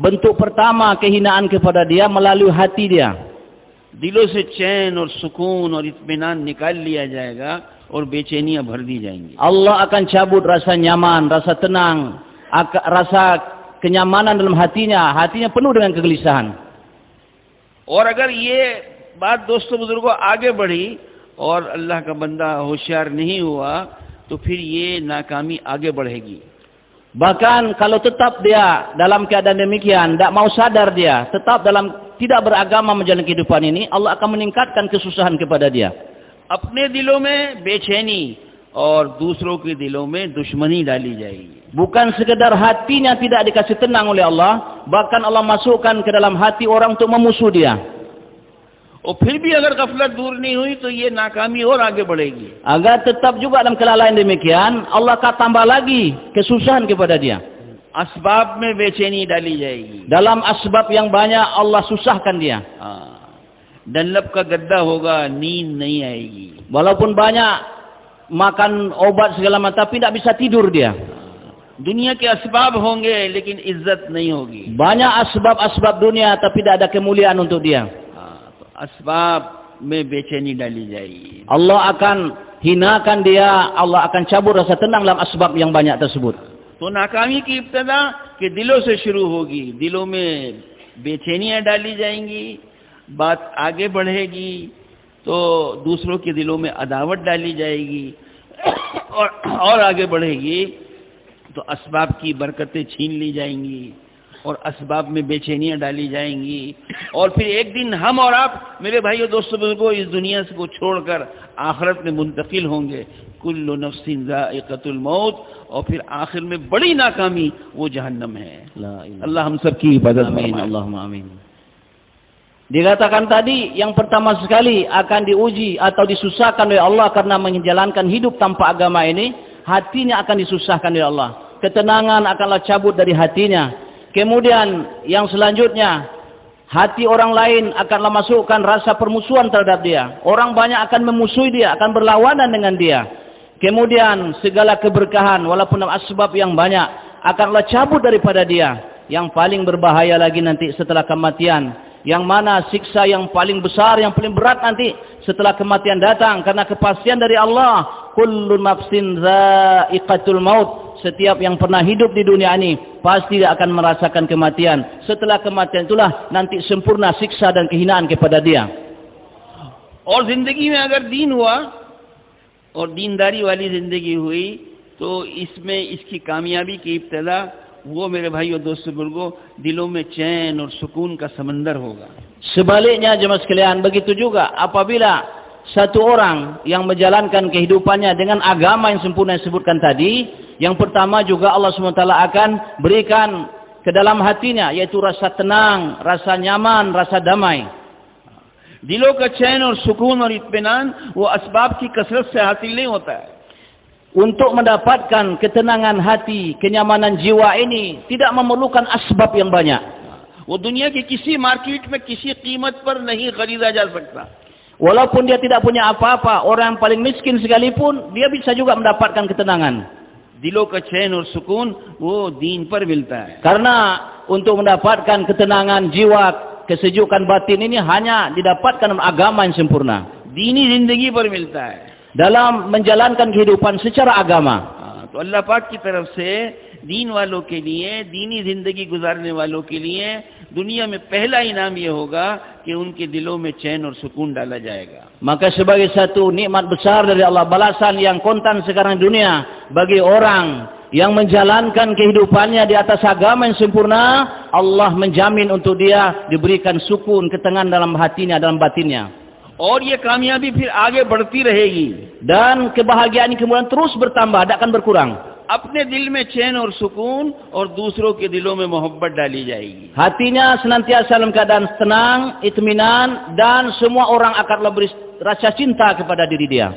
bentuk pertama kehinaan kepada dia melalui hati dia. दिलों से चैन और सुकून और इत्मीनान निकाल लिया जाएगा और बेचैनियां भर दी जाएंगी. Allah akan cabut rasa nyaman, rasa tenang, rasa kenyamanan dalam hatinya penuh dengan kegelisahan. और अगर ये बात दोस्तों बुजुर्गों आगे बढ़ी और अल्लाह का बंदा होशियार नहीं हुआ तो फिर ये नाकामी आगे बढ़ेगी. Bahkan kalau tetap dia dalam keadaan demikian, tidak mau sadar dia, tetap dalam tidak beragama menjalani kehidupan ini, Allah akan meningkatkan kesusahan kepada dia. अपने दिलों में बेचैनी और दूसरों के दिलों में दुश्मनी डाली जाएगी. Bukan sekedar hatinya tidak dikasih tenang oleh Allah, bahkan Allah masukkan ke dalam hati orang untuk memusuh dia. और फिर भी अगर गफलत दूर नहीं हुई तो ये नाकामी और आगे बढ़ेगी. Agar tetap juga dalam kelalaian demikian, Allah akan tambah lagi kesusahan kepada dia. असबाब में बेचैनी डाली जाएगी. Dalam asbab yang banyak Allah susahkan dia. Dunlop का गद्दा होगा, नींद नहीं आएगी. Walaupun banyak makan obat segala macam tapi tidak bisa tidur dia. दुनिया के असबाब होंगे लेकिन इज्जत नहीं होगी. Banyak asbab-asbab dunia tapi tidak ada kemuliaan untuk dia. असबाब में बेचैनी डाली जाएगी. Allah akan hinakan dia, Allah akan cabut rasa tenang dalam asbab yang banyak tersebut. तो नाकामी की इब्तदा के दिलों से शुरू होगी. दिलों में बेचैनियां डाली जाएंगी, बात आगे बढ़ेगी तो दूसरों के दिलों में अदावत डाली जाएगी और आगे बढ़ेगी तो असबाब की बरकतें छीन ली जाएंगी और असबाब में बेचैनियां डाली जाएंगी. और फिर एक दिन हम और आप मेरे भाइयों दोस्तों बुजुर्गों इस दुनिया को छोड़कर आखिरत में मुंतकिल होंगे. कुल्लु नफ्सिन ज़ाइक़तुल मौत. और फिर आखिर में बड़ी नाकामी वो जहन्नम है. अल्लाह हम सब की हिफाजत में. Allahumma amin. Dikatakan tadi yang pertama sekali akan diuji atau disusahkan oleh Allah karena menjalankan hidup tanpa agama ini, hatinya akan disusahkan oleh Allah. Ketenangan akanlah cabut dari hatinya. Kemudian yang selanjutnya, hati orang lain akanlah masukkan rasa permusuhan terhadap dia. Orang banyak akan memusuhi dia, akan berlawanan dengan dia. Kemudian segala keberkahan walaupun dalam asbab yang banyak akanlah cabut daripada dia. Yang paling berbahaya lagi nanti setelah kematian, yang mana siksa yang paling besar, yang paling berat nanti setelah kematian datang, karena kepastian dari Allah, kullu nafsin za'iqatul maut. Setiap yang pernah hidup di dunia ini pasti dia akan merasakan kematian. Setelah kematian itulah nanti sempurna siksa dan kehinaan kepada dia. और जिंदगी में अगर दीन हुआ और दीनदारी वाली जिंदगी हुई तो इसमें इसकी कामयाबी की इब्तदा वो मेरे भाइयों दोस्तों बुजुर्गों दिलों में चैन और सुकून का समंदर होगा. Sebaliknya jemaah sekalian, begitu juga apabila satu orang yang menjalankan kehidupannya dengan agama yang sempurna yang disebutkan tadi, yang pertama juga Allah SWT akan berikan ke dalam hatinya yaitu rasa tenang, rasa nyaman, rasa damai. दिलों का चैन और सुकून और इत्मीनान वो असबाब की कसरत से हासिल नहीं होता है. Untuk mendapatkan ketenangan hati, kenyamanan jiwa ini tidak memerlukan asbab yang banyak. वो दुनिया की किसी मार्केट में किसी कीमत पर नहीं खरीदा जा सकता. Walaupun dia tidak punya apa-apa, orang yang paling miskin sekalipun, dia bisa juga mendapatkan ketenangan. दिलों का चैन और सुकून वो दीन पर मिलता है. Karena untuk mendapatkan ketenangan jiwa, kesejukan batin ini hanya didapatkan dalam agama yang sempurna. दीनी जिंदगी पर मिलता है. Dalam menjalankan kehidupan secara agama. तो अल्लाह पाक की तरफ से दीन वालों के लिए, दीनी जिंदगी गुजारने वालों के लिए दुनिया में पहला इनाम ये होगा कि उनके दिलों में चैन और सुकून डाला जाएगा. Maka sebagai satu nikmat besar dari Allah, balasan yang kontan sekarang di dunia bagi orang yang menjalankan kehidupannya di atas agama yang sempurna, Allah menjamin untuk dia diberikan sukun, ketenangan dalam hatinya, dalam batinnya. और ये कामयाबी फिर आगे बढ़ती रहेगी. Dan kebahagiaan ini kemudian terus bertambah, tidak akan berkurang. अपने दिल में चैन और सुकून और दूसरों के दिलों में मोहब्बत डाली जाएगी. Hatinya senantiasa dalam keadaan tenang, itminan, dan semua orang akan beri rasa cinta kepada diri dia.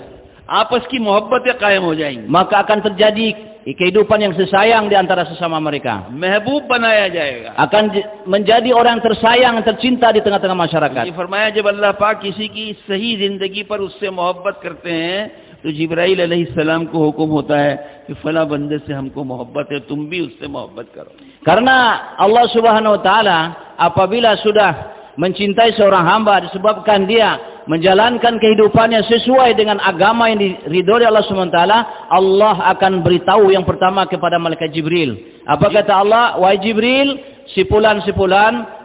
आपस की मोहब्बतें कायम हो जाएंगी. Maka akan terjadi kehidupan yang sesayang di antara sesama mereka. महबूब बनाया जाएगा. Akan menjadi orang tersayang, tercinta di tengah-tengah masyarakat. ये फरमाया जब अल्लाह पाक किसी की सही जिंदगी पर उससे मोहब्बत करते हैं तो जिब्राइल अलैहिस्सलाम को हुक्म होता है कि फला बंदे से हमको मोहब्बत है, तुम भी उससे मोहब्बत करो. Karena Allah Subhanahu wa taala apabila sudah mencintai seorang hamba disebabkan dia menjalankan kehidupannya sesuai dengan agama yang diridhoi Allah Subhanahu wa taala, Allah akan beritahu yang pertama kepada malaikat Jibril. Apa kata Allah? Wahai Jibril, si fulan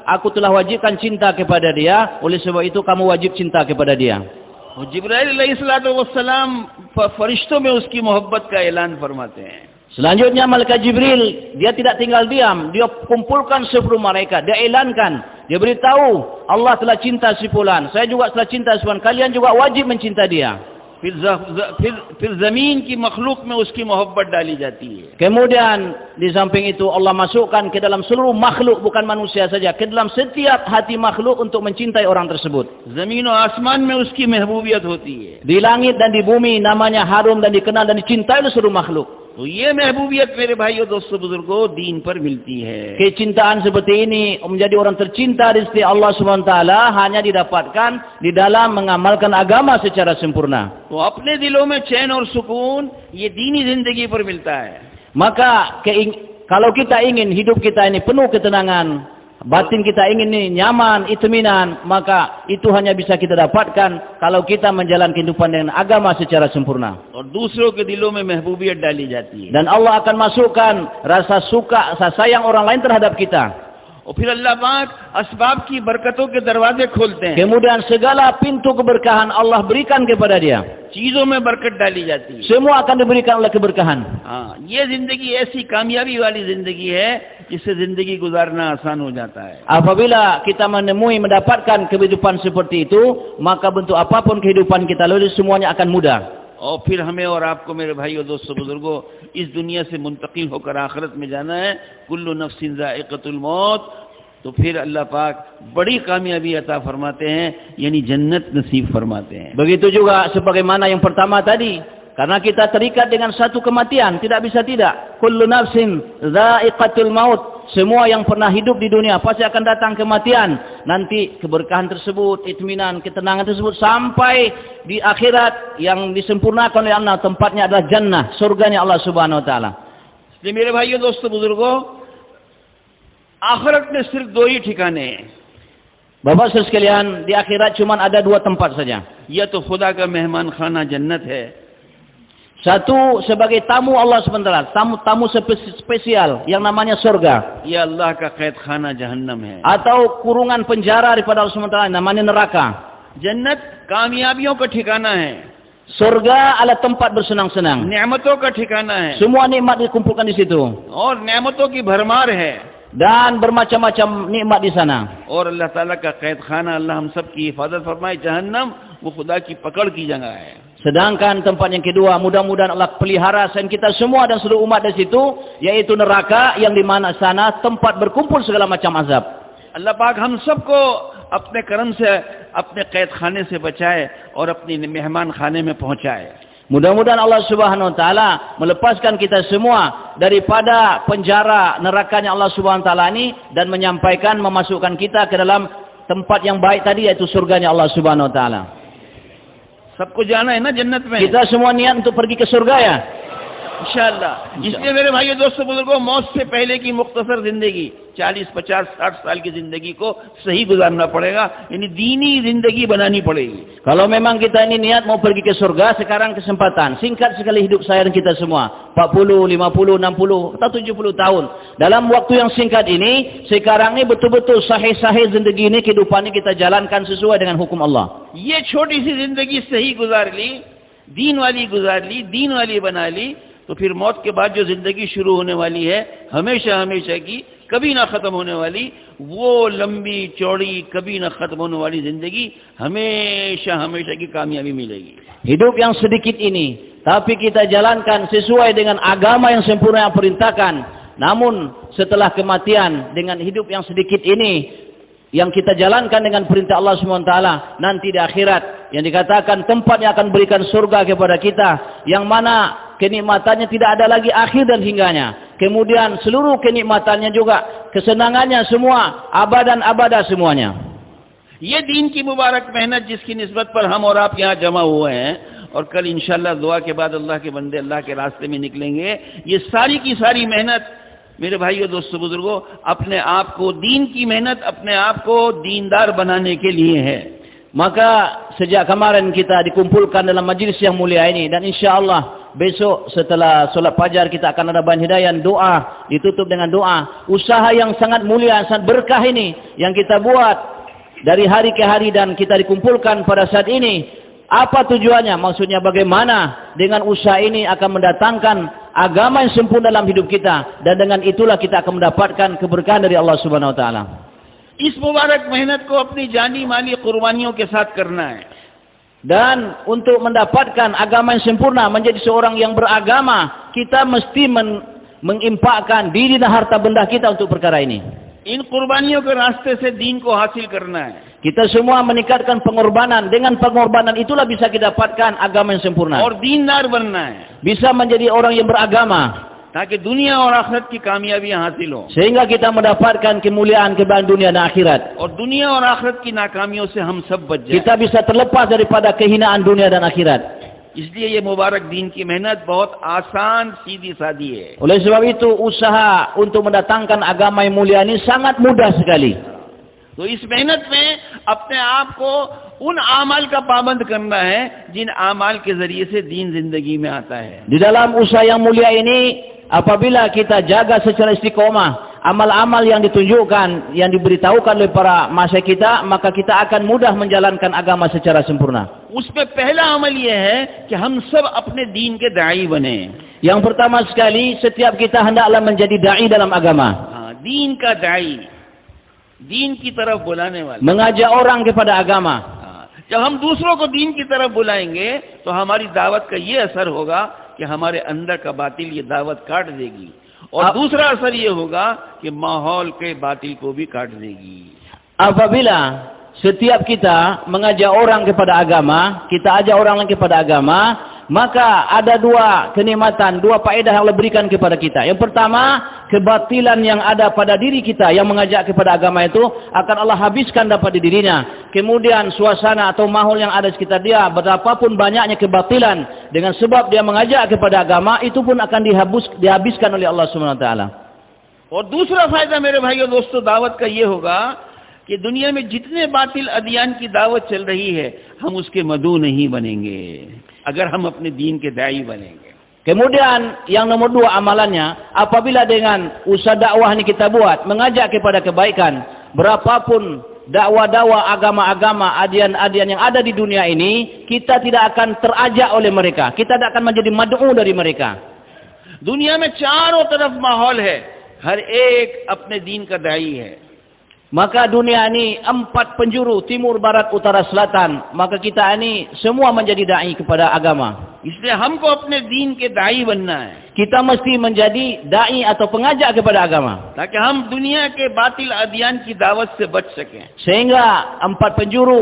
aku telah wajibkan cinta kepada dia, oleh sebab itu kamu wajib cinta kepada dia. और जिब्राइल अलैहिस्सलाम फरिश्तों में उसकी मोहब्बत का ऐलान फरमाते हैं. Selanjutnya malaikat Jibril, dia tidak tinggal diam, dia kumpulkan 10 malaikat, dia elankan, dia beritahu Allah telah cinta si fulan, saya juga telah cinta si fulan, kalian juga wajib mencinta dia. फिर जमीन की मखलूक में उसकी मोहब्बत डाली जाती है. Kemudian di samping itu Allah masukkan ke dalam seluruh makhluk, bukan manusia saja, ke dalam setiap hati makhluk untuk mencintai orang tersebut. जमीन और आसमान में उसकी महबूबियत होती है. Di langit dan di bumi namanya harum dan dikenal dan dicintai oleh seluruh makhluk. तो ये महबूबियत मेरे भाइयों दोस्तों बुजुर्गों दीन पर मिलती है. Kecintaan seperti ini menjadi orang tercinta di sisi Allah Subhanahu wa taala hanya didapatkan di dalam mengamalkan agama secara sempurna. तो अपने दिलों में चैन और सुकून ये दीनी जिंदगी पर मिलता है. Maka kalau kita ingin hidup kita ini penuh ketenangan, batin kita ingin ini nyaman, itminan, maka itu hanya bisa kita dapatkan kalau kita menjalankan kehidupan dengan agama secara sempurna. और दूसरों के दिलों में महबूबियत डाली जाती है. Dan Allah akan masukkan rasa suka, rasa sayang orang lain terhadap kita. और फिर अल्लाह पाक असबाब की बरकतों के दरवाजे खोलते हैं. Kemudian segala pintu keberkahan Allah berikan kepada dia. चीजों में बरकत डाली जाती है. Semua akan diberikan oleh keberkahan. हाँ, ये जिंदगी ऐसी कामयाबी वाली जिंदगी है जिससे जिंदगी गुजारना आसान हो जाता है. Apabila kita mendapatkan kehidupan seperti itu, maka bentuk apapun kehidupan kita lalui semuanya akan mudah. और फिर हमें और आपको मेरे भाइयों दोस्तों बुजुर्गों इस दुनिया से मुंतकिल होकर आखिरत में जाना है. कुल्लु नफ्सिन ज़ाइक़तुल मौत. तो फिर अल्लाह पाक बड़ी कामयाबी अता फरमाते हैं, यानी जन्नत नसीब फरमाते हैं. Begitu juga sebagaimana yang pertama tadi, karena kita terikat dengan satu kematian, tidak bisa tidak. Kullu nafsin ذائقة maut. Semua yang pernah hidup di dunia pasti akan datang kematian. Nanti keberkahan tersebut, itminan, ketenangan tersebut sampai di akhirat yang disempurnakan oleh Allah, tempatnya adalah jannah, surganya Allah Subhanahu wa taala. इसलिए मेरे भाइयों दोस्तों बुजुर्गों आखिरत में सिर्फ 2 ही ठिकाने हैं. Bapak Saudara sekalian, di akhirat cuma ada 2 tempat saja. या तो खुदा का मेहमान खाना जन्नत है. Satu sebagai tamu Allah SWT, tamu spesial yang namanya surga. या अल्लाह का कैद खाना जहन्नम है. Atau kurungan penjara daripada Allah SWT, namanya neraka. जन्नत कामयाबियों का ठिकाना है. Surga adalah tempat bersenang-senang. नेमतों का ठिकाना है. Semua nikmat dikumpulkan di situ. और नेमतों की भरमार है. Dan bermacam-macam nikmat di sana. और अल्लाह ताला का कैद खाना, अल्लाह हम सब की हिफाजत फरमाए, जहन्नम वो खुदा की पकड़ की जगह है. Sedangkan tempat yang kedua, mudah-mudahan Allah pelihara selain kita semua dan seluruh umat di situ, yaitu neraka yang di mana sana tempat berkumpul segala macam azab. अल्लाह पाक हम सबको अपने करम से अपने कैद खाने से बचाए और अपनी मेहमान खाने में पहुंचाए. Mudah-mudahan Allah Subhanahu wa taala melepaskan kita semua daripada penjara nerakanya Allah Subhanahu wa taala ini dan menyampaikan, memasukkan kita ke dalam tempat yang baik tadi, yaitu surganya Allah Subhanahu wa taala. सबको जाना है ना जन्नत में. Kita semua niat untuk pergi ke surga ya. इंशाअल्लाह. इसलिए मेरे भाइयों दोस्तों बुजुर्गों मौत से पहले की मुख्तसर जिंदगी 40, 50, 60 साल की जिंदगी को सही गुजारना पड़ेगा, यानी दीनी जिंदगी बनानी पड़ेगी. Kalau memang kita ini niat mau pergi ke surga, sekarang kesempatan. Singkat sekali hidup saya dan kita semua. 40, 50, 60 atau 70 tahun. Dalam waktu yang singkat ini, sekarang ini betul-betul sahih-sahih जिंदगी ini, kehidupan ini kita jalankan sesuai dengan hukum Allah. ये छोटी सी जिंदगी सही गुजार ली, दीन वाली गुजार ली, दीन वाली बना ली, तो फिर मौत के बाद जो जिंदगी शुरू होने वाली है हमेशा हमेशा की, कभी ना खत्म होने वाली, वो लंबी चौड़ी कभी ना खत्म होने वाली जिंदगी हमेशा हमेशा की कामयाबी मिलेगी. Hidup yang sedikit ini, tapi kita jalankan sesuai dengan agama yang sempurna yang perintahkan. Namun setelah kematian, dengan hidup yang sedikit ini yang kita jalankan dengan perintah Allah SWT, nanti di akhirat yang dikatakan tempat yang akan berikan surga kepada kita, yang mana kenikmatannya tidak ada lagi akhir dan hingganya. Kemudian seluruh kenikmatannya juga, kesenangannya semua abadan abada semuanya. ये दीन की मुबारक मेहनत जिसकी निस्बत पर हम और आप यहाँ जमा हुए हैं, और कल इंशाल्लाह दुआ के बाद अल्लाह के बंदे अल्लाह के रास्ते में निकलेंगे, ये सारी की सारी मेहनत मेरे भाइयों दोस्तों बुजुर्गों, अपने आप को दीन की मेहनत अपने आप को दीनदार बनाने के लिए है. Maka sejak kemarin kita dikumpulkan dalam majlis yang mulia ini, dan insyaallah besok setelah solat fajar kita akan ada bahan hidayah, doa, ditutup dengan doa. Usaha yang sangat mulia, sangat berkah ini yang kita buat dari hari ke hari dan kita dikumpulkan pada saat ini. Apa tujuannya? Maksudnya bagaimana dengan usaha ini akan mendatangkan agama yang sempurna dalam hidup kita, dan dengan itulah kita akan mendapatkan keberkahan dari Allah Subhanahu wa taala. इस मुबारक मेहनत को अपनी जानी माली कुर्बानियों के साथ करना है. Dan untuk mendapatkan agama yang sempurna, menjadi seorang yang beragama, kita mesti mengimpakkan diri dan harta benda kita untuk perkara ini. इन कुर्बानियों के रास्ते से दीन को हासिल करना है. Kita semua meningkatkan pengorbanan. Dengan pengorbanan itulah bisa kita dapatkan agama yang sempurna. और दीनदार बनना है. Bisa menjadi orang yang beragama, ताकि दुनिया और आखिरत की कामयाबियां हासिल हो. sehingga kita mendapatkan kemuliaan kebahagiaan dunia dan akhirat. और दुनिया और आखिरत की नाकामियों से हम सब बच जाएं. Kita bisa terlepas daripada kehinaan dunia dan akhirat. इसलिए ये मुबारक दीन की मेहनत बहुत आसान सीधी सादी है. Oleh sebab itu usaha untuk mendatangkan agama yang mulia ini sangat mudah sekali. तो इस मेहनत में अपने आप को उन आमाल का पाबंद करना है जिन आमाल के जरिए से दीन जिंदगी में आता है. Di dalam usaha yang mulia ini, apabila kita jaga secara istiqomah amal-amal yang ditunjukkan, yang diberitahukan oleh para masyayikh kita, maka kita akan mudah menjalankan agama secara sempurna. उसमें पहला अमल यह है कि हम सब अपने दीन के दाई बने. Yang pertama sekali, setiap kita hendaklah menjadi dai dalam agama. दीन का दाई, दीन की तरफ बुलाने वाला. Mengajak orang kepada agama. जब हम दूसरों को दीन की तरफ बुलाएंगे तो हमारी दावत का ये असर होगा कि हमारे अंदर का बातिल ये दावत काट देगी, और दूसरा असर ये होगा कि माहौल के बातिल को भी काट देगी. Apabila setiap kita mengajak orang kepada agama, kita ajak orang lain kepada agama, maka ada dua kenikmatan, dua faedah yang Allah berikan kepada kita. Yang pertama, kebatilan yang ada pada diri kita yang mengajak kepada agama itu akan Allah habiskan dapat di dirinya. Kemudian suasana atau mahal yang ada di sekitar dia, betapapun banyaknya kebatilan, dengan sebab dia mengajak kepada agama, itu pun akan dihabiskan oleh Allah Subhanahu wa taala. और दूसरा फायदा मेरे भाइयों दोस्तों दावत का ये होगा कि दुनिया में जितने बातिल अदियान की दावत चल रही है, हम उसके मदऊ नहीं बनेंगे अगर हम अपने दीन के दाई बनेंगे. Kemudian yang nomor dua amalannya, apabila dengan usaha dakwah ini kita buat, mengajak kepada kebaikan, berapapun dakwah-dakwah agama-agama, adian-adian yang ada di dunia ini, kita tidak akan terajak oleh mereka. Kita tidak akan menjadi mad'u dari mereka. दुनिया में चारों तरफ माहौल है, हर एक अपने दीन का दाई है. Maka dunia ini 4 penjuru, timur, barat, utara, selatan. Maka kita ini semua menjadi dai kepada agama. इसलिए हमको अपने दीन के दाई बनना है. Kita mesti menjadi dai atau pengajak kepada agama, ताकि हम दुनिया के बातिल अदियान की दावत से बच सकें. sehingga 4 penjuru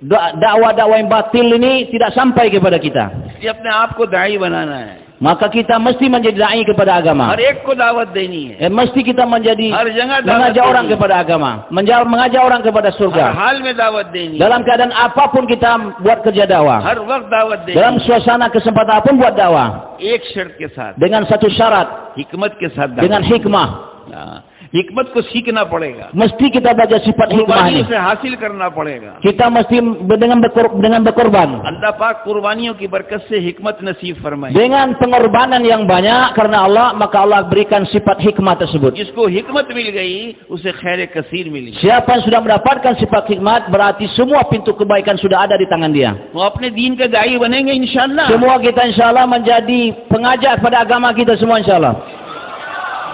dakwah-dakwah yang batil ini tidak sampai kepada kita. इसलिए अपने आप को दाई बनाना है. Maka kita mesti menjadi dai kepada agama. हर एक को दावत देनी है. Mesti kita menjadi हर जगह दावत mengajak orang देनी है. kepada agama, mengajak orang kepada हर surga. हाल में दावत देनी है. Dalam keadaan apapun kita buat kerja dakwah. हर वक्त दावत देनी Dalam है. suasana kesempatan apapun buat dakwah. एक शर्त के साथ, Dengan satu syarat, हिकमत के साथ dengan दावत. hikmah. हाँ, हिकमत को सीखना पड़ेगा. Mesti kita belajar sifat hikmah कुर्बानी ini. से हासिल करना पड़ेगा. Kita mesti dengan berkorban. अल्लाह पाक कुर्बानियों की बरकत से हिकमत नसीब फरमाए. Dengan pengorbanan yang banyak karena Allah, maka Allah berikan sifat hikmah tersebut. जिसको हिकमत मिल गई उसे खैर कसीर मिली. Siapa yang sudah mendapatkan sifat hikmat, berarti semua pintu kebaikan sudah ada di tangan dia. वो अपने दीन के दाई बनेंगे इंशाअल्लाह. Semua kita insyaAllah menjadi pengajak pada agama kita semua insyaAllah.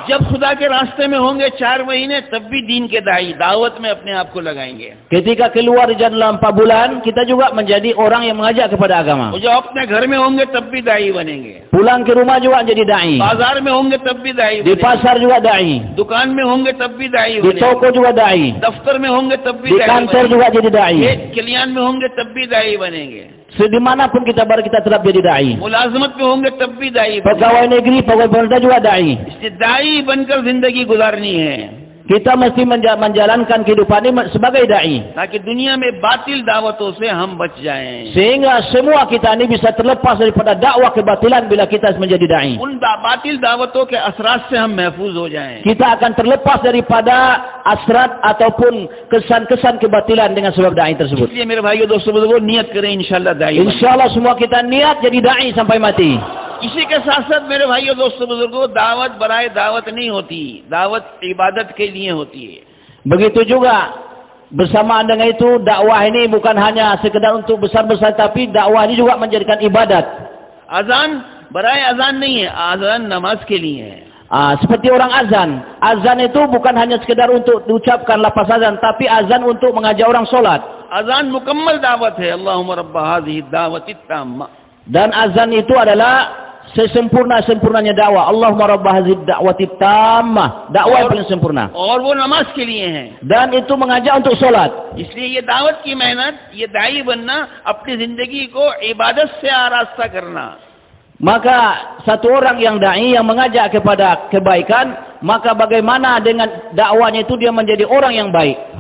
जब खुदा के रास्ते में होंगे 4 महीने, तब भी दीन के दाई दावत में अपने आप को लगाएंगे. Ketika keluar di dalam 4 bulan, kita juga menjadi orang yang mengajak kepada agama. और जब अपने घर में होंगे तब भी दाई बनेंगे. Pulang ke rumah juga jadi dai. बाजार में होंगे तब भी दाई Di बनेंगे. pasar juga dai. दुकान में होंगे तब भी दाई Di बनेंगे. toko juga dai. दफ्तर में होंगे तब भी Di दाई kantor बनेंगे. juga jadi dai. कल्याण में होंगे तब भी दाई बनेंगे. Dimanapun kita berada, kita tetap jadi dai. मुलाजमत में होंगे तब भी दाई बनेंगे. Pegawai negeri, pegawai pemerintah juga dai. इसलिए दाई बनकर जिंदगी गुजारनी है. Kita mesti menjalankan kehidupan ini sebagai dai, ताकि दुनिया में बातिल दावतों से हम बच जाएं। sehingga semua kita ini bisa terlepas daripada dakwah kebatilan bila kita menjadi dai. उन बातिल दावतों के असरात से हम महफूज हो जाएं। Kita akan terlepas daripada asrat ataupun kesan-kesan kebatilan dengan sebab dai tersebut. इसलिए मेरे भाइयों दोस्तों बुजुर्गों, नियत करें इंशाअल्लाह दाई बनने। Insyaallah semua kita niat jadi dai sampai mati. इसी के साथ साथ मेरे भाइयों दोस्तों बुजुर्गों, दावत बराए दावत नहीं होती, दावत इबादत के लिए होती है। Begitu juga bersamaan dengan itu, dakwah ini bukan hanya sekedar untuk besar-besar, tapi dakwah ini juga menjadikan ibadat. अजान बराए अजान नहीं है, अजान नमाज के लिए है। Seperti orang azan. Azan itu bukan hanya sekedar untuk diucapkan lafaz azan, tapi azan untuk mengajak orang solat. अजान मुकम्मल दावत है, अल्लाहुम्मा रब्ब हाज़िहि दावति ताम्मा। Dan azan itu adalah sesempurna-sempurnanya dakwah. Allahumma rabb hadhihi da'wati tammah. Dakwah yang paling sempurna. और वो नमाज के लिए है। Dan itu mengajak untuk solat. इसलिए ये दावत की मेहनत, ये दाई बनना, अपनी जिंदगी को इबादत से आरास्ता करना। Maka satu orang yang dai yang mengajak kepada kebaikan, maka bagaimana dengan dakwanya itu dia menjadi orang yang baik.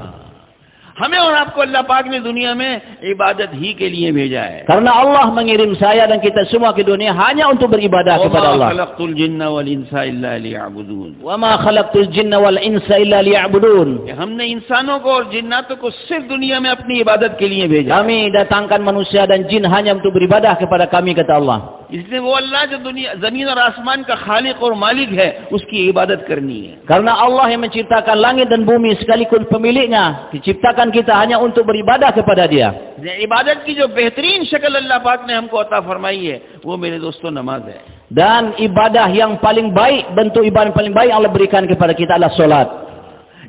हमें और आपको अल्लाह पाक ने दुनिया में इबादत ही के लिए भेजा है। Karena Allah mengirim saya dan kita semua ke dunia hanya untuk beribadah kepada Allah. खलक़तुल जिन्न वल इंसा इल्ला लियअबुदून। Wa ma khalaqtul jinna wal insa illa liya'budun. हमने इंसानों को और जिन्नातों को सिर्फ दुनिया में अपनी इबादत के लिए भेजा। Kami datangkan manusia dan jin hanya untuk beribadah kepada kami, kata Allah. इसलिए वो अल्लाह जो दुनिया जमीन और आसमान का खालिक और मालिक है, उसकी इबादत करनी है। Karena Allah yang menciptakan langit dan bumi sekaligus pemiliknya, diciptakan kita hanya untuk beribadah kepada Dia. इबादत की जो बेहतरीन शक्ल अल्लाह पाक ने हमको अता फरमाई है, वो मेरे दोस्तों नमाज है। Dan ibadah yang paling baik, bentuk ibadah yang paling baik Allah berikan kepada kita adalah solat.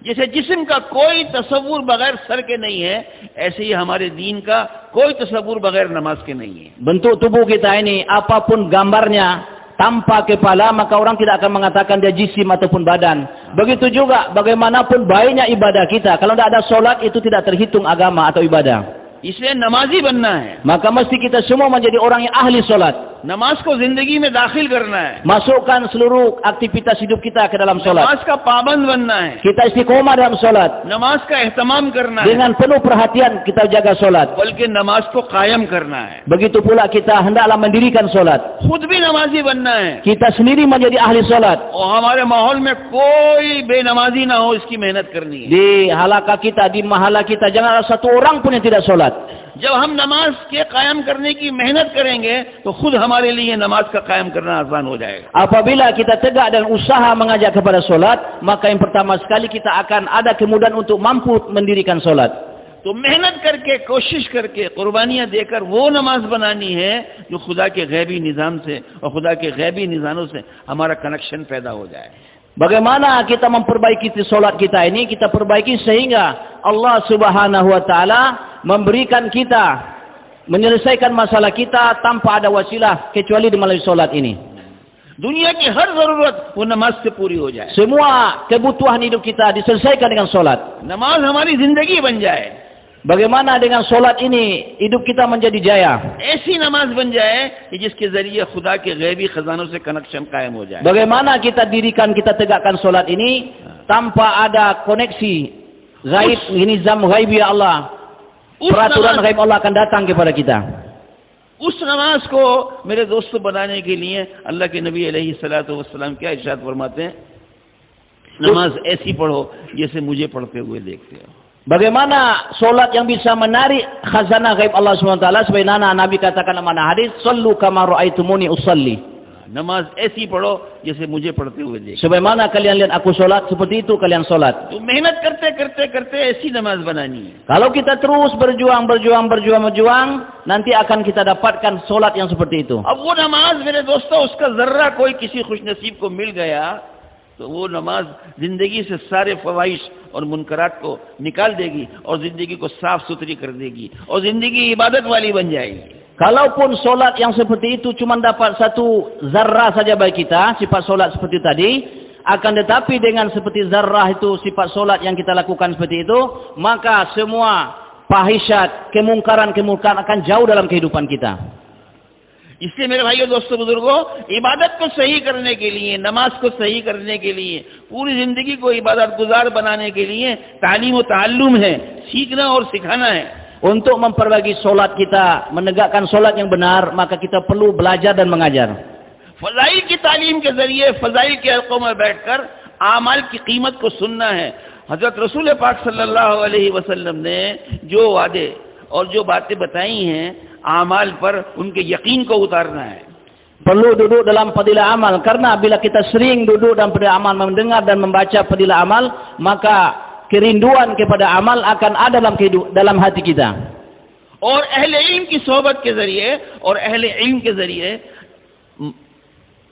जैसे जिस्म का कोई तसव्वुर बगैर सर के नहीं है, ऐसे ही हमारे दीन का कोई तसव्वुर बगैर नमाज के नहीं है। Bentuk tubuh kita ini, apapun gambarnya, tanpa kepala, maka orang tidak akan mengatakan dia jisim ataupun badan. Begitu juga, bagaimanapun baiknya ibadah kita, kalau tidak ada solat, itu tidak terhitung agama atau ibadah. इसलिए नमाजी बनना है। Maka mesti kita semua menjadi orang yang ahli solat. नमाज को जिंदगी में दाखिल करना है। Masukkan seluruh aktivitas hidup kita ke dalam solat. नमाज का पाबंद बनना है। Kita istiqomah dalam solat. नमाज का एहतमाम करना है। Dengan penuh perhatian kita jaga solat. बल्कि नमाज को कायम करना है। Begitu pula kita hendaklah mendirikan solat. खुद भी नमाजी बनना है Kita sendiri menjadi ahli solat. और हमारे माहौल में कोई बेनमाजी ना हो, इसकी मेहनत करनी है। Di halaka kita, di mahala kita, jangan ada satu orang pun yang tidak solat. जब हम नमाज के कायम करने की मेहनत करेंगे, तो खुद हमारे लिए नमाज का कायम करना आसान हो जाएगा। Apabila kita tegak dan usaha mengajak kepada solat, maka yang pertama sekali kita akan ada kemudahan untuk mampu mendirikan solat. तो मेहनत करके, कोशिश करके, कुर्बानियां देकर वो नमाज बनानी है जो खुदा के गैबी निजाम से और खुदा के गैबी निजामों से हमारा कनेक्शन पैदा हो जाए। Bagaimana kita memperbaiki solat kita ini? Kita perbaiki sehingga Allah Subhanahu wa taala memberikan kita menyelesaikan masalah kita tanpa ada wasilah kecuali melalui solat ini. दुनिया की हर जरूरत वो नमाज से पूरी हो जाए। Semua kebutuhan hidup kita diselesaikan dengan solat. नमाज हमारी जिंदगी बन जाए। Bagaimana dengan solat ini hidup kita menjadi jaya? ऐसी नमाज बन जाए कि जिसके जरिए खुदा के गैबी खजानों से कनेक्शन कायम हो जाए। Bagaimana kita dirikan, kita tegakkan solat ini tanpa ada koneksi gaib, nizam gaibi Allah. Peraturan gaib Allah akan datang kepada kita. उस नमाज को मेरे दोस्तों बनाने के लिए अल्लाह के नबी अलैहि सलातो वस्सलाम क्या इरशाद फरमाते हैं, नमाज ऐसी पढ़ो जैसे मुझे पढ़ते हुए देखते हो। Bagaimana solat yang bisa menarik khazanah gaib Allah SWT, sebagaimana Nabi katakan dalam hadis, sallu kama ra'aitumuni usalli. नमाज ऐसी पढ़ो जैसे मुझे पढ़ते हुए देखो। Sebagaimana kalian lihat aku solat, seperti itu kalian solat. तो मेहनत करते करते करते ऐसी नमाज बनानी है। Kalau kita terus berjuang, nanti akan kita dapatkan solat yang seperti itu. अब वो नमाज मेरे दोस्तों, उसका जर्रा कोई किसी खुशनसीब को मिल गया, तो वो नमाज जिंदगी से सारे फवाहिश और मुनकरात को निकाल देगी और जिंदगी को साफ सुथरी कर देगी और जिंदगी इबादत वाली बन जाएगी। Kalaupun solat yang seperti itu cuma dapat satu zarrah saja bagi kita, sifat solat seperti tadi, akan tetapi dengan seperti zarrah itu, sifat solat yang kita lakukan seperti itu, maka semua fahishat, kemungkaran akan jauh dalam kehidupan kita. इसलिए मेरे भाइयों दोस्तों बुजुर्गों, इबादत को सही करने के लिए, नमाज को सही करने के लिए, पूरी जिंदगी को इबादत गुजार बनाने के लिए तालीम व ताल्लुम है, सीखना और सिखाना है। Untuk memperbaiki solat kita, menegakkan solat yang benar, maka kita perlu belajar dan mengajar. फजाइल की तालीम के जरिए फजाइल के हल्कों में बैठकर आमाल की कीमत को सुनना है। हजरत रसूल पाक सल्लल्लाहु अलैहि वसल्लम ने जो वादे और जो बातें बताई हैं, आमाल पर उनके यकीन को उतारना है। Perlu duduk dalam fadilah amal, karena bila kita sering duduk dalam fadilah amal, mendengar dan membaca fadilah amal, maka kerinduan kepada amal akan ada dalam hati kita. और अहले इल्म की सोहबत के जरिए और अहले इल्म के जरिए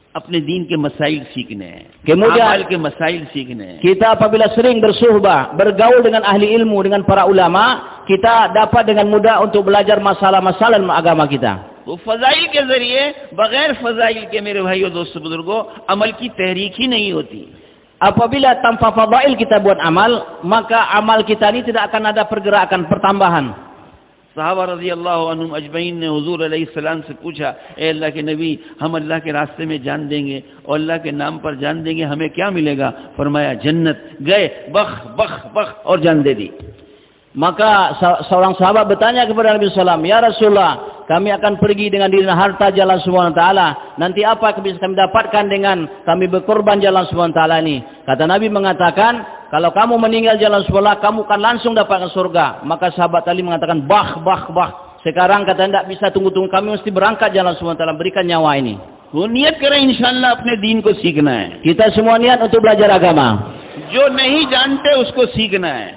अपने दीन के मसाइल सीखने हैं, Kemudian आमाल के मसाइल सीखने हैं। kita apabila sering bersuhbah, bergaul dengan ahli ilmu, dengan para ulama, kita dapat dengan mudah untuk belajar masalah-masalah agama kita. तो फजाइल के जरिए, बगैर फजाइल के मेरे भाइयों दोस्तों बुजुर्गों, अमल की तहरीक ही नहीं होती। Apabila tanpa fadail kita buat amal, maka amal kita ini tidak akan ada pergerakan, pertambahan. साहबा रज़ी अल्लाह अन्हुम अजमईन ने हुजूर अलैहिस्सलाम से पूछा, ए अल्लाह के नबी, हम अल्लाह के रास्ते में जान देंगे और अल्लाह के नाम पर जान देंगे, हमें क्या मिलेगा? फरमाया जन्नत। गए बख बख बख और जान दे दी। Maka seorang sahabat bertanya kepada Nabi SAW, ya Rasulullah, kami akan pergi dengan diri harta jalan Subhanahu wa taala. Nanti apa yang bisa kami dapatkan dengan kami berkorban jalan Subhanahu wa taala ini? Kata Nabi mengatakan, kalau kamu meninggal jalan Subhanahu, kamu akan langsung dapatkan surga. Maka sahabat tadi mengatakan, bah. Sekarang kata tidak bisa tunggu-tunggu, kami mesti berangkat jalan Subhanahu wa taala, berikan nyawa ini. वो नियत करें इंशाअल्लाह अपने दीन को सीखना है। Kita semua niat untuk belajar agama. जो नहीं जानते उसको सीखना है,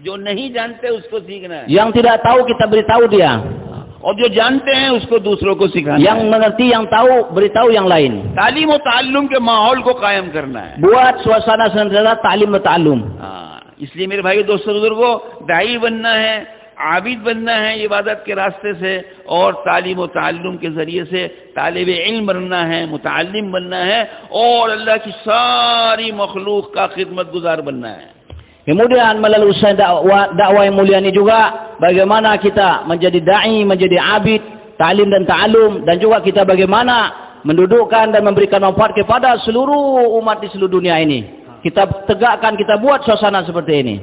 जो नहीं जानते उसको सीखना है, Yang tidak tahu kita beritahu dia. और जो जानते हैं उसको दूसरों को सिखाना Yang है। mengerti, yang tahu, beritahu yang lain. तालीम और ताल्लुम के माहौल को कायम करना है। Buat suasana senantiasa ta'lim wa ta'allum. इसलिए मेरे भाई दोस्तों बुजुर्गों, दाई बनना है, आबिद बनना है इबादत के रास्ते से, और तालीम और ताल्लुम के जरिए से तालिब इल्म बनना है, मुतअल्लिम बनना है, और अल्लाह की सारी मखलूक का खिदमत गुजार बनना है। Kemudian melalui usaha dakwah yang mulia ini juga bagaimana kita menjadi dai, menjadi abid, ta'lim dan ta'allum, dan juga kita bagaimana mendudukkan dan memberikan manfaat kepada seluruh umat di seluruh dunia ini. Kita tegakkan, kita buat suasana seperti ini.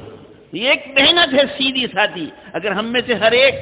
ये एक मेहनत है सीधी सादी। अगर हम में से हर एक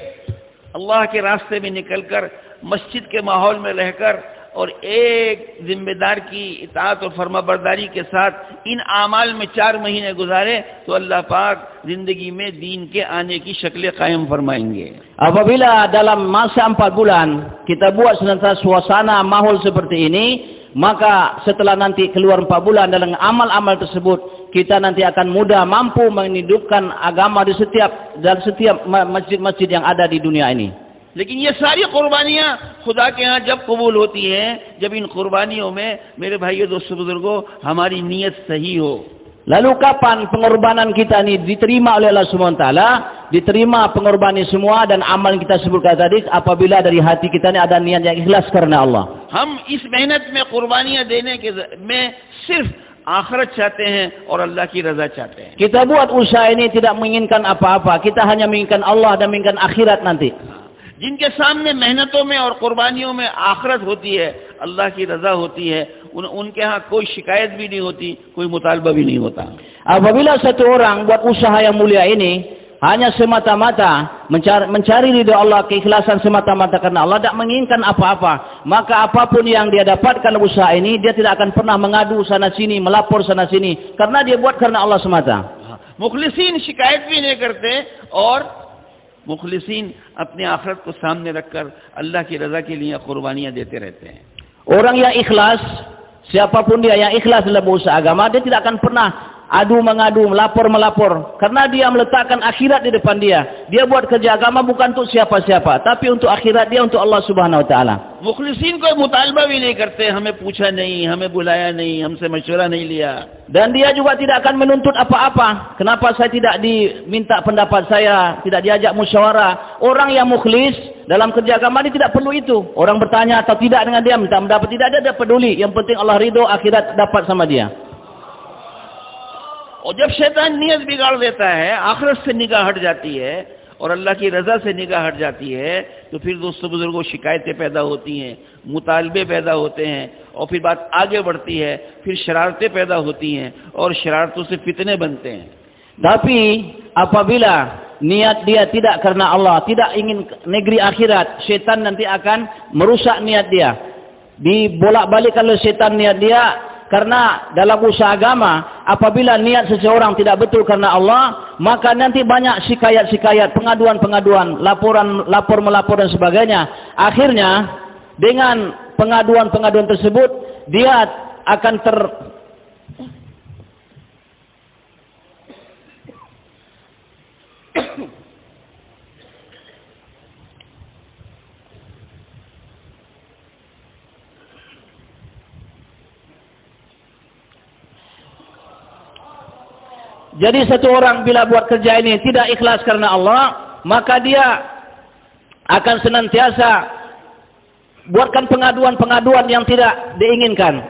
अल्लाह के रास्ते में निकलकर, मस्जिद के माहौल में रहकर और एक जिम्मेदार की इताअत और फरमाबरदारी के साथ इन आमाल में 4 महीने गुजारे, तो अल्लाह पाक जिंदगी में दीन के आने की शक्लें कायम फरमाएंगे। Apabila dalam masa 4 bulan kita buat senantiasa suasana mahol seperti ini, maka setelah nanti keluar 4 bulan dalam amal-amal tersebut, kita nanti akan mudah mampu menghidupkan agama di setiap masjid-masjid yang ada di dunia ini. लेकिन ये सारी कुर्बानियां खुदा के यहाँ जब कबूल होती हैं, जब इन कुर्बानियों में मेरे भाइयों दोस्तों बुजुर्गों हमारी नीयत सही हो। Lalu kapan pengorbanan kita ini diterima oleh Allah Subhanahu wa taala? Diterima pengorbanan semua dan amal kita sebutkan tadi apabila dari hati kita ini ada niat yang ikhlas karena Allah. हम इस मेहनत में कुर्बानियां देने के में सिर्फ आखिरत चाहते हैं और अल्लाह की रजा चाहते हैं। Kita buat usaha ini tidak menginginkan apa-apa, kita hanya menginginkan Allah dan menginginkan akhirat nanti. जिनके सामने मेहनतों में और कुर्बानियों में आखिरत होती है, अल्लाह की रजा होती है, उनके यहाँ कोई शिकायत भी नहीं होती, कोई मुतालबा भी नहीं होता। Apabila satu orang buat usaha yang mulia ini hanya semata-mata mencari ridho Allah, keikhlasan semata-mata karena Allah, tidak menginginkan apa-apa, maka apapun yang dia dapatkan usaha ini, dia tidak akan pernah mengadu sana sini, melapor sana sini, karena dia buat karena Allah semata. मुखलिसीन शिकायत भी नहीं करते और मुखलिसीन अपने आखिरत को सामने रखकर अल्लाह की रजा के लिए कुर्बानियां देते रहते हैं। Orang yang ikhlas, siapapun dia yang ikhlas dalam usaha agama, dia tidak akan pernah adu-mengadu, melapor-melapor, karena dia meletakkan akhirat di depan dia. Dia buat kerja agama bukan untuk siapa-siapa, tapi untuk akhirat dia, untuk Allah Subhanahu wa taala. मुखलिसीन कोई मुतालबा भी नहीं करते, हमें पूछा नहीं, हमें बुलाया नहीं, हमसे मशवरा नहीं लिया। Dan dia juga tidak akan menuntut apa-apa. Kenapa saya tidak diminta pendapat saya, tidak diajak musyawarah? Orang yang mukhlis dalam kerja agama dia tidak perlu itu. Orang bertanya atau tidak dengan dia, minta pendapat, tidak ada, dia peduli. Yang penting Allah ridho, akhirat dapat sama dia. और जब शैतान नियत बिगाड़ देता है, आखिरत से निगाह हट जाती है और अल्लाह की रज़ा से निगाह हट जाती है तो फिर दोस्तों बुजुर्गों शिकायतें पैदा होती हैं, मुतालबे पैदा होते हैं और फिर बात आगे बढ़ती है, फिर शरारतें पैदा होती हैं और शरारतों से फितने बनते हैं। Tapi apabila niat dia tidak karena Allah, tidak ingin negeri akhirat, syaitan nanti akan merusak niat dia. Dibolak-balik oleh syaitan niat dia, karena dalam usaha agama apabila niat seseorang tidak betul karena Allah, maka nanti banyak syikayat-syikayat, pengaduan-pengaduan, lapor-melapor dan sebagainya. Akhirnya dengan pengaduan-pengaduan tersebut dia akan Jadi satu orang bila buat kerja ini tidak ikhlas karena Allah, maka dia akan senantiasa buatkan pengaduan-pengaduan yang tidak diinginkan.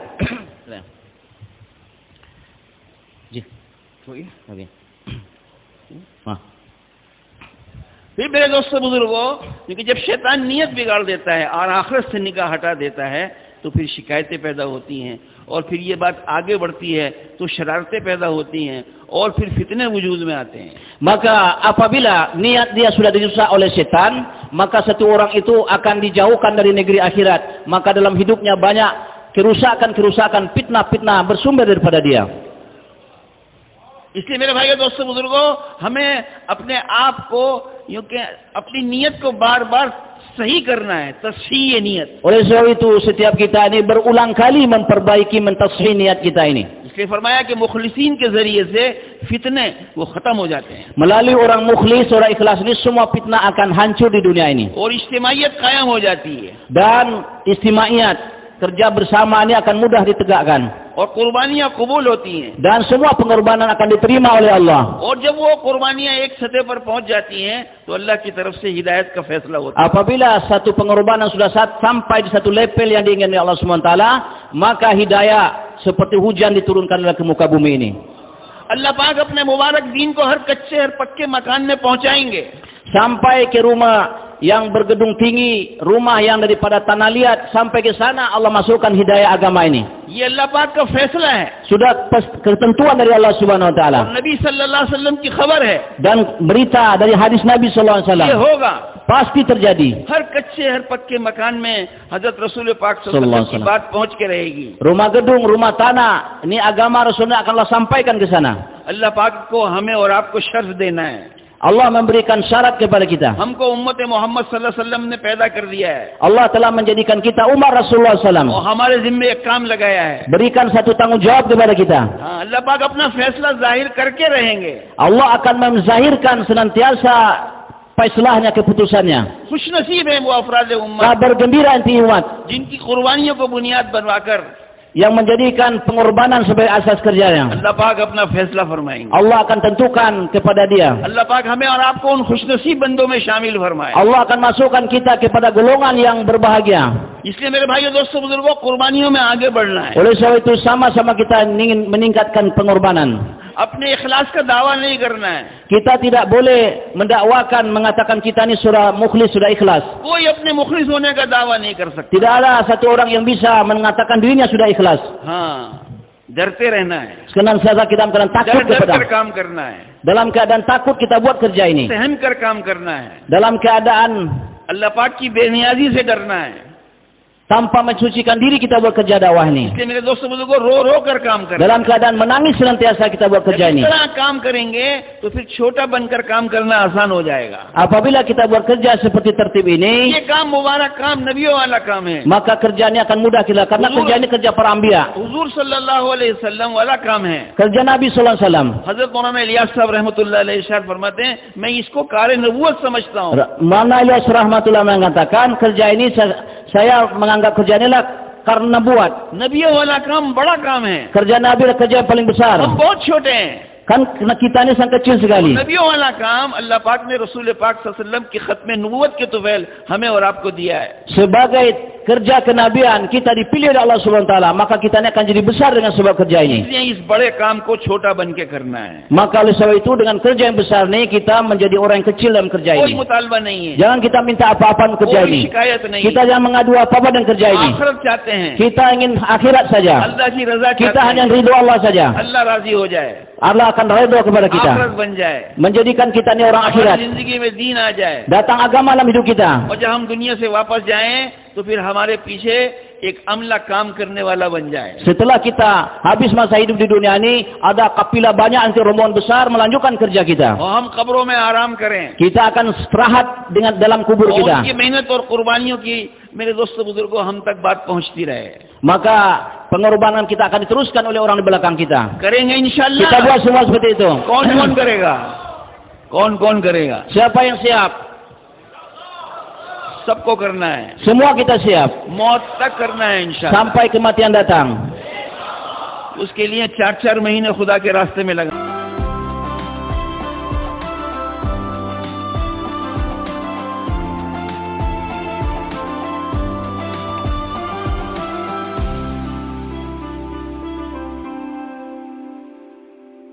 फिर मेरे दोस्तों बुजुर्गों, क्योंकि जब शैतान नियत बिगाड़ देता है और आखिरत से निगाह हटा देता है तो फिर शिकायतें पैदा होती हैं और फिर ये बात आगे बढ़ती है तो शरारतें पैदा होती हैं और फिर फितने वजूद में आते हैं। Maka apabila niat dia sudah dirusak oleh setan, maka satu orang itu akan dijauhkan dari negeri akhirat. Maka dalam hidupnya banyak kerusakan-kerusakan, fitnah-fitnah bersumber daripada dia. इसलिए मेरे भाइयों दोस्तों बुजुर्गों, हमें अपने आप को अपनी नियत को बार बार सही करना है, तस्हीह नियत। Oleh sebab itu setiap kita ini berulang kali memperbaiki, mentashih niat kita ini. इसलिए फरमाया कि मुखलिसीन के जरिए से फितने वो खत्म हो जाते हैं। Melalui orang mukhlis, orang ikhlas ini semua fitnah akan hancur di dunia ini. और इज्तिमाइयत कायम हो जाती है। Dan istimaiyat, kerja bersama ini akan mudah ditegakkan. और कुर्बानियां कबूल होती हैं। Dan semua pengorbanan akan diterima oleh Allah. और जब वो कुर्बानियां एक सतह पर पहुंच जाती हैं तो अल्लाह की तरफ से हिदायत का फैसला होता है। Apabila satu pengorbanan sudah sampai di satu level yang diinginkan oleh Allah SWT, maka hidayah seperti hujan diturunkan ke muka bumi ini. अल्लाह पाक अपने मुबारक दीन को हर कच्चे हर पक्के मकान में पहुंचाएंगे। Sampai ke rumah yang bergedung tinggi, rumah yang daripada tanah liat, sampai ke sana Allah masukkan hidayah agama ini. ये अल्लाह पाक का फैसला है। Sudah ketentuan dari Allah Subhanahu Wa Taala. नबी सल्लल्लाहु अलैहि वसल्लम की खबर है। Dan berita dari hadis Nabi Sallallahu Alaihi ये Wasallam. होगा। Pasti terjadi. हर कच्चे हर पक्के मकान में हजरत रसूल पाक सल्लल्लाहु अलैहि वसल्लम की बात पहुंच के रहेगी। Rumah gedung, rumah tanah, ini agama Rasulullah akan Allah sampaikan ke sana. अल्लाह पाक को हमें और आपको शर्फ देना है। Allah memberikan syarat kepada kita. हमको उम्मत मोहम्मद सल्लल्लाहु अलैहि वसल्लम ने पैदा कर दिया है Allah telah menjadikan kita umat Rasulullah और SAW. हमारे जिम्मे एक काम लगाया है। Berikan satu tanggung jawab kepada kita. हाँ, अल्लाह पाक अपना फैसला जाहिर करके रहेंगे। Allah akan menzahirkan senantiasa faislahnya, keputusannya. खुश नसीब है वो अफराद उम्मत Kabar gembira inti umat जिनकी कुर्बानियों को बुनियाद बनवाकर yang menjadikan pengorbanan sebagai asas kerjanya. अल्लाह पाक अपना फैसला फरमाएंगे। Allah akan tentukan kepada dia. अल्लाह पाक हमें और आपको उन खुशनसीब बंदों में शामिल फरमाए। Allah akan masukkan kita kepada golongan yang berbahagia. इसलिए मेरे भाइयों दोस्तों बुजुर्गों, कुर्बानियों में आगे बढ़ना है। Oleh sebab itu sama-sama kita ingin meningkatkan pengorbanan. अपने इखलास का दावा नहीं करना है। Kita tidak boleh mendakwakan mengatakan kita ini sudah mukhlis, sudah ikhlas. कोई अपने मुखलिस होने का दावा नहीं कर सकता। Tidak ada satu orang yang bisa mengatakan dirinya sudah ikhlas. हाँ, डरते रहना है, Senantiasa kita dalam keadaan takut डर kepada. कर काम करना है, Dalam keadaan takut kita buat kerja ini. सहन कर काम करना है, Dalam keadaan अल्लाह पाक की बेनियाजी से डरना है। tanpa mensucikan diri kita buat kerja dakwah ini. इसलिए मेरे दोस्तों बुजुर्गों, रो रो कर काम करना। Dalam keadaan menangis senantiasa kita buat kerja जब ini. इस तरह काम करेंगे तो फिर छोटा बनकर काम करना आसान हो जाएगा। Apabila kita buat kerja seperti tertib ini, ये काम मुबारक काम नबियों वाला काम है। maka kerjanya akan mudah kita, karena kerja ini kerja para anbiya. हुजूर सल्लल्लाहु अलैहि वसल्लम वाला काम है। Kerja Nabi Sallallahu Alaihi Wasallam. हजरत मौलाना इलियास साहब रहमतुल्लाह अलैहि इरशाद फरमाते हैं, मैं इसको कार नबूवत समझता हूँ। Mana Ilyas rahmatullah mengatakan kerja ini saya menganggap kerja inilah karena buat. नबियों वाला काम बड़ा काम है, Kerja Nabi adalah kerja yang paling besar. हम बहुत छोटे हैं। Kan kita ini sangat kecil sekali. नबियों वाला काम अल्लाह पाक ने रसूल पाक सल्लल्लाहु अलैहि वसल्लम की खत्म नबूवत के तुफैल हमें और आपको दिया है। Sebagai kerja kenabian, kita dipilih oleh Allah Subhanahu wa taala, maka kita ini akan jadi besar dengan sebab kerja ini. इसलिए इस बड़े काम को छोटा बन के करना है. Maka oleh sebab itu dengan kerja yang besar ini kita menjadi orang yang kecil dalam kerja कोई ini. मुतालबा नहीं है, Jangan kita minta apa-apa dengan kerja कोई ini. शिकायत नहीं, Kita jangan mengadu apa-apa dengan kerja ini. आखिरत चाहते हैं, Kita ingin akhirat saja. अल्लाह की रजा Kita चाहते hanya हैं, ridho Allah saja. अल्लाह राजी हो जाए, Allah akan ridho kepada kita, आखिरत बन जाए, menjadikan kita ini orang हमारी akhirat. जिंदगी में दीन आ जाए, Datang agama dalam hidup kita. और जब हम दुनिया से वापस जाएं तो फिर हमारे पीछे एक अमला काम करने वाला बन जाए. Setelah kita habis masa hidup di dunia ini, ada kapilah banyak nanti rombongan besar melanjutkan kerja kita. और हम कब्रों में आराम करें, Kita akan istirahat dengan dalam kubur और kita. उनकी मेहनत और कुर्बानियों की मेरे दोस्तों बुजुर्गों हम तक बात पहुंचती रहे. Maka pengorbanan kita akan diteruskan oleh orang di belakang kita. करेंगे Kita इंशाल्लाह. buat semua seperti itu. कौन कौन करेगा, कौन कौन करेगा? Siapa yang siap? सबको करना है, Semua kita siap. मौत तक करना है इंशाल्लाह. Sampai kematian datang. उसके लिए 4-4 महीने खुदा के रास्ते में लगा.